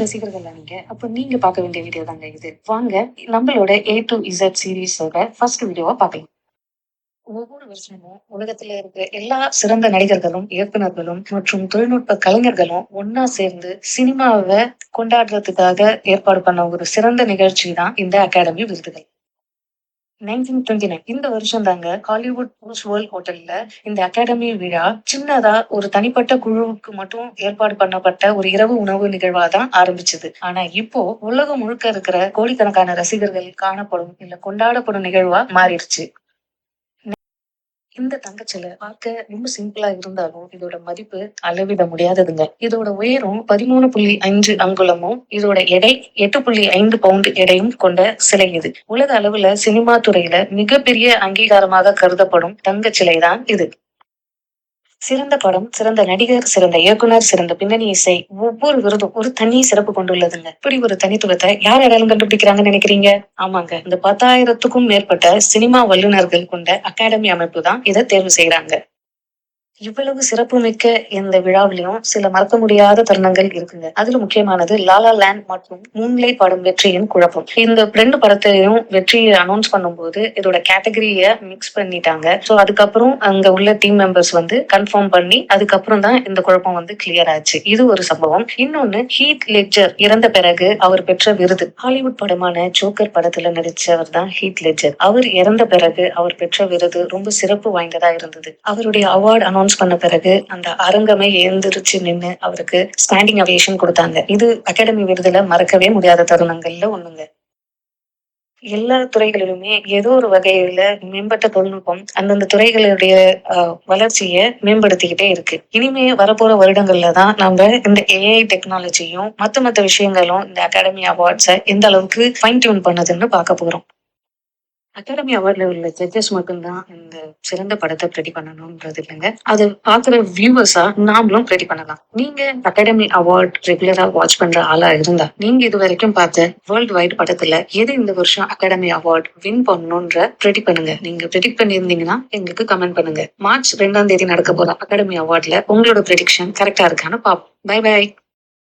ரசிகர்களா நீங்க? அப்ப நீங்க பார்க்க வேண்டிய வீடியோ தாங்க இது. வாங்க நம்மளோட A to Z சீரிஸோட ஃபர்ஸ்ட் வீடியோவா பார்க்கலாம். ஒவ்வொரு வருஷமும் உலகத்துல இருக்க எல்லா சிறந்த நடிகர்களும், இயக்குனர்களும் மற்றும் தொழில்நுட்ப கலைஞர்களும் ஒண்ணா சேர்ந்து சினிமாவ கொண்டாடுறதுக்காக ஏற்பாடு பண்ண ஒரு சிறந்த நிகழ்ச்சி தான் இந்த அகாடமி விருதுகள். 1929 இந்த வருஷம் தாங்க ஹாலிவுட் பூஸ் வேர்ல்ட் ஹோட்டல்ல இந்த அகாடமி விழா சின்னதா ஒரு தனிப்பட்ட குழுவுக்கு மட்டும் ஏற்பாடு பண்ணப்பட்ட ஒரு இரவு உணவு நிகழ்வா தான் ஆரம்பிச்சது. ஆனா இப்போ உலகம் முழுக்க இருக்கிற கோடிக்கணக்கான ரசிகர்கள் காணப்படும் இல்ல கொண்டாடப்படும் நிகழ்வா மாறிடுச்சு. இந்த தங்கச்சிலை பார்க்க ரொம்ப சிம்பிளா இருந்தாலும் இதோட மதிப்பு அளவிட முடியாததுங்க. இதோட உயரம் 13.5 அங்குலமும் இதோட எடை 8.5 பவுண்ட் எடையும் கொண்ட சிலை இது. உலக அளவுல சினிமா துறையில மிகப்பெரிய அங்கீகாரமாக கருதப்படும் தங்க சிலைதான் இது. சிறந்த படம், சிறந்த நடிகர், சிறந்த இயக்குனர், சிறந்த பின்னணி இசை, ஒவ்வொரு விருதும் ஒரு தனி சிறப்பு கொண்டுள்ளதுங்க. இப்படி ஒரு தனித்துவத்தை யார் அடையாளம் கண்டுபிடிக்கிறாங்கன்னு நினைக்கிறீங்க? ஆமாங்க, இந்த 10,000த்துக்கும் மேற்பட்ட சினிமா வல்லுநர்கள் கொண்ட அகாடமி அமைப்பு தான் இதை தேர்வு செய்யறாங்க. இவ்வளவு சிறப்புமிக்க இந்த விழாவிலையும் சில மறக்க முடியாத தருணங்கள் இருக்குங்க. அதுல முக்கியமானது லாலா லேண்ட் மற்றும் மூன்லைட் படம் வெற்றியின் குழப்பம். இந்த 2 படத்தையும் வெற்றியை அனௌன்ஸ் பண்ணும்போது இதோட கேட்டகரிய மிக்ஸ் பண்ணிட்டாங்க. சோ அதுக்கப்புறம் அங்க உள்ள டீம் மெம்பர்ஸ் வந்து கன்ஃபார்ம் பண்ணி அதுக்கப்புறம் தான் இந்த குழப்பம் வந்து கிளியர் ஆச்சு. இது ஒரு சம்பவம். இன்னொன்னு, ஹீத் லெட்ஜர் இறந்த பிறகு அவர் பெற்ற விருது. ஹாலிவுட் படமான ஜோக்கர் படத்துல நடிச்சவர் தான் ஹீத் லெட்ஜர். அவர் இறந்த பிறகு அவர் பெற்ற விருது ரொம்ப சிறப்பு வாய்ந்ததா இருந்தது. அவருடைய அவார்டு அனௌன்ஸ் பண்ண பிறகு அந்த அரங்கமே எழுந்திருச்சு நின்னு அவருக்கு ஸ்டாண்டிங் அவேஷன் கொடுத்தாங்க. இது அகாடமி விருதுல மறக்கவே முடியாத தருணங்கள்ல ஒண்ணுங்க. எல்லா துறைகளிலுமே ஏதோ ஒரு வகையில மேம்பட்ட தொழில்நுட்பம் அந்தந்த துறைகளுடைய வளர்ச்சியை மேம்படுத்திக்கிட்டே இருக்கு. இனிமே வரப்போற வருடங்கள்ல தான் நம்ம இந்த AI டெக்னாலஜியும் மத்த விஷயங்களும் இந்த அகாடமி அவார்ட்ஸை எந்த அளவுக்கு ஃபைன் டியூன் பண்ணதுன்னு பார்க்க போறோம். அகாடமி அவார்ட்ல உள்ள ஜட்ஜஸ் மட்டும்தான் இந்த சிறந்த படத்தை ரெடி பண்ணணும்ன்றது இல்லைங்க. அது பாக்குற வியூவர்ஸா நாமளும் ரெடி பண்ணலாம். நீங்க அகாடமி அவார்ட் ரெகுலரா வாட்ச் பண்ற ஆளா இருந்தா நீங்க இது வரைக்கும் பார்த்த வேர்ல்டு வைட் படத்துல எது இந்த வருஷம் அகாடமி அவார்ட் வின் பண்ணணும்ன்ற ரெடி பண்ணுங்க. நீங்க ப்ரெடிக்ட் பண்ணியிருந்தீங்கன்னா எங்களுக்கு கமெண்ட் பண்ணுங்க. மார்ச் 2ஆம் தேதி நடக்க போற அகாடமி அவார்ட்ல உங்களோட ப்ரெடிக்ஷன் கரெக்டா இருக்கான்னு பாப்போம். Bye by.